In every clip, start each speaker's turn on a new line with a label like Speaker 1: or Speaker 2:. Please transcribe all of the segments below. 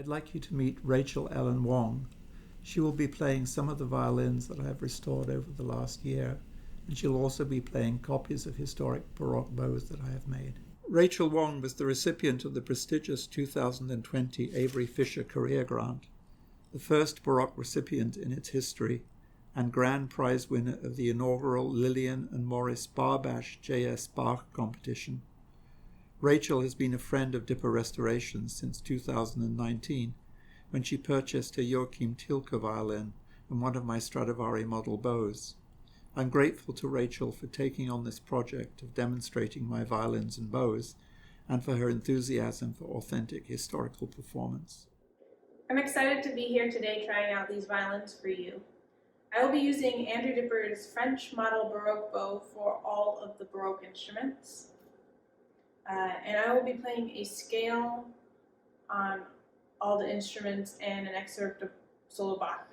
Speaker 1: I'd like you to meet Rachell Ellen Wong. She will be playing some of the violins that I have restored over the last year, and she'll also be playing copies of historic Baroque bows that I have made. Rachell Wong was the recipient of the prestigious 2020 Avery Fisher Career Grant, the first Baroque recipient in its history, and grand prize winner of the inaugural Lillian and Maurice Barbash J.S. Bach competition. Rachell has been a friend of Dipper Restorations since 2019, when she purchased a Joachim Tilke violin and one of my Stradivari model bows. I'm grateful to Rachell for taking on this project of demonstrating my violins and bows, and for her enthusiasm for authentic historical performance.
Speaker 2: I'm excited to be here today trying out these violins for you. I will be using Andrew Dipper's French model Baroque bow for all of the Baroque instruments. And I will be playing a scale on all the instruments and an excerpt of solo Bach.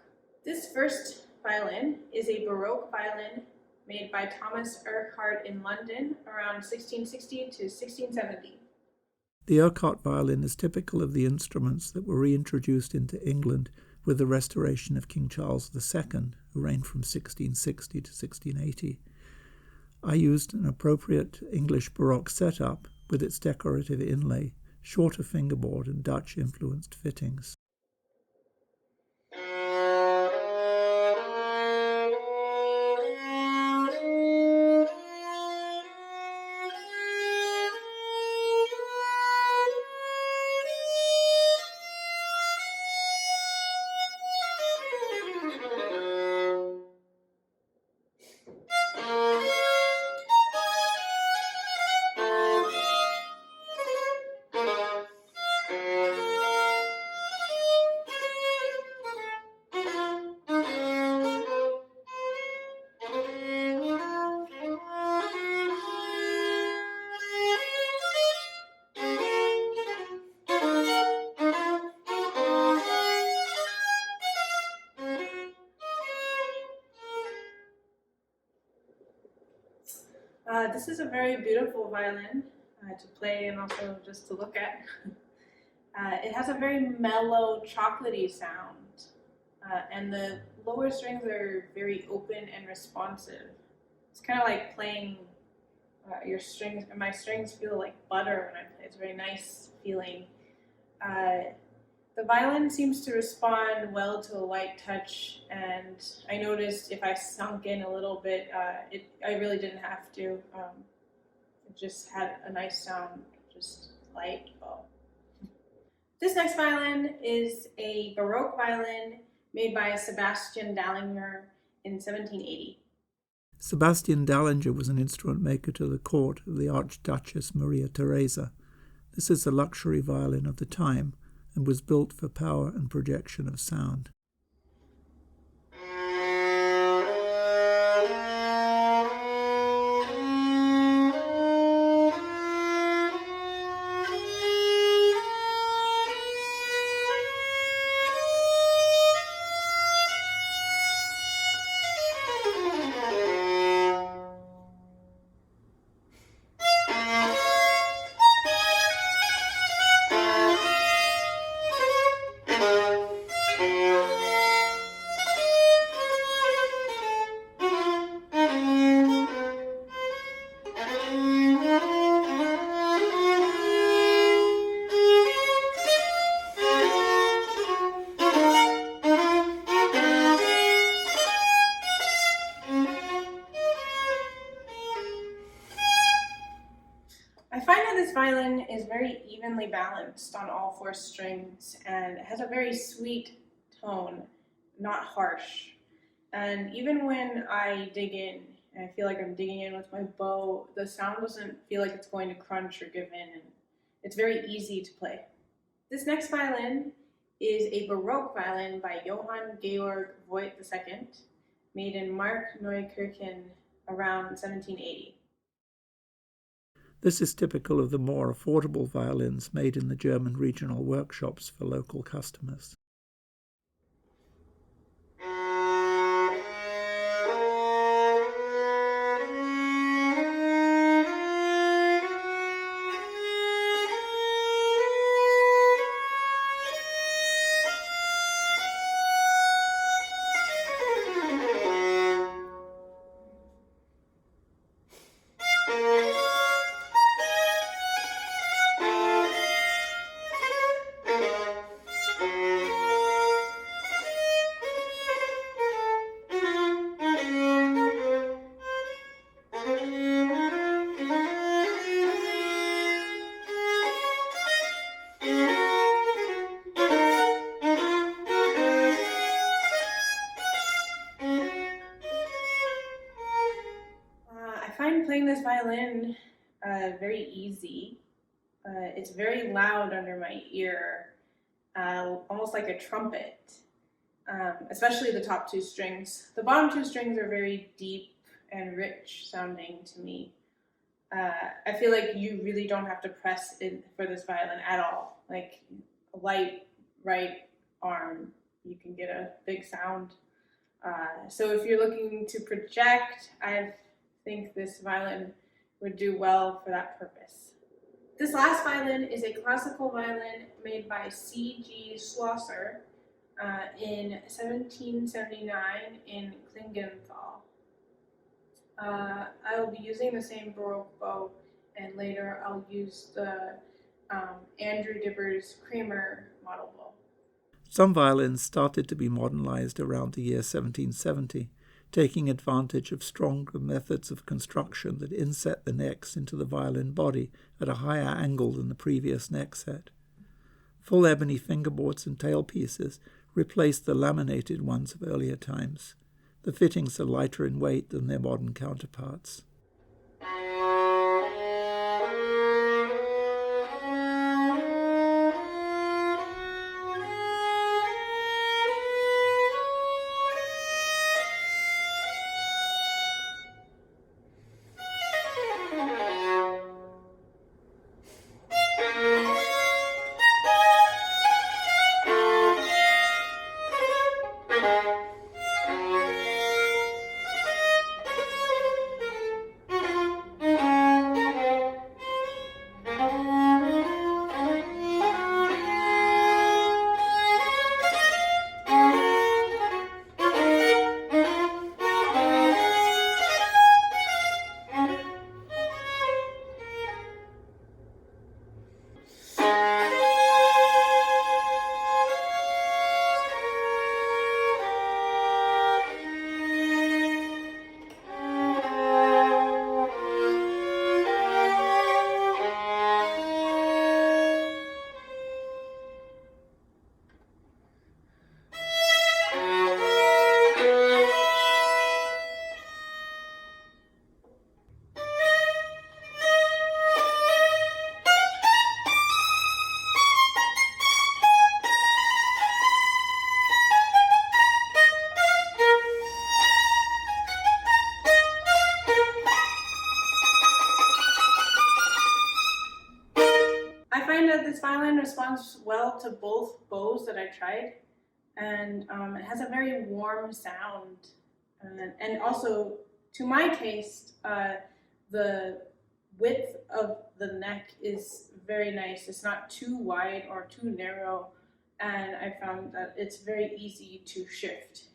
Speaker 2: This first violin is a Baroque violin made by Thomas Urquhart in London around 1660 to 1670.
Speaker 1: The Urquhart violin is typical of the instruments that were reintroduced into England with the restoration of King Charles II, who reigned from 1660 to 1680. I used an appropriate English Baroque setup with its decorative inlay, shorter fingerboard and Dutch-influenced fittings.
Speaker 2: This is a very beautiful violin to play and also just to look at. It has a very mellow, chocolatey sound, and the lower strings are very open and responsive. It's kind of like playing your strings, and my strings feel like butter when I play. It's a very nice feeling. The violin seems to respond well to a light touch, and I noticed if I sunk in a little bit, I really didn't have to. It just had a nice sound, just light. Oh. This next violin is a Baroque violin made by Sebastian Dallinger in 1780.
Speaker 1: Sebastian Dallinger was an instrument maker to the court of the Archduchess Maria Theresa. This is the luxury violin of the time, and was built for power and projection of sound.
Speaker 2: I find that this violin is very evenly balanced on all four strings and it has a very sweet tone, not harsh. And even when I dig in, and I feel like I'm digging in with my bow, the sound doesn't feel like it's going to crunch or give in, and it's very easy to play. This next violin is a Baroque violin by Johann Georg Voigt II, made in Markneukirchen around 1780.
Speaker 1: This is typical of the more affordable violins made in the German regional workshops for local customers.
Speaker 2: find playing this violin very easy. It's very loud under my ear, almost like a trumpet, especially the top two strings. The bottom two strings are very deep and rich sounding to me. I feel like you really don't have to press it for this violin at all. Like a light right arm, you can get a big sound. So if you're looking to project, I think this violin would do well for that purpose. This last violin is a classical violin made by C.G. Schlosser in 1779 in Klingenthal. I will be using the same Baroque bow, and later I'll use the Andrew Dibber's Kramer model bow.
Speaker 1: Some violins started to be modernized around the year 1770, taking advantage of stronger methods of construction that inset the necks into the violin body at a higher angle than the previous neck set. Full ebony fingerboards and tailpieces replaced the laminated ones of earlier times. The fittings are lighter in weight than their modern counterparts.
Speaker 2: This violin responds well to both bows that I tried, and it has a very warm sound, and also to my taste the width of the neck is very nice. It's not too wide or too narrow, and I found that it's very easy to shift.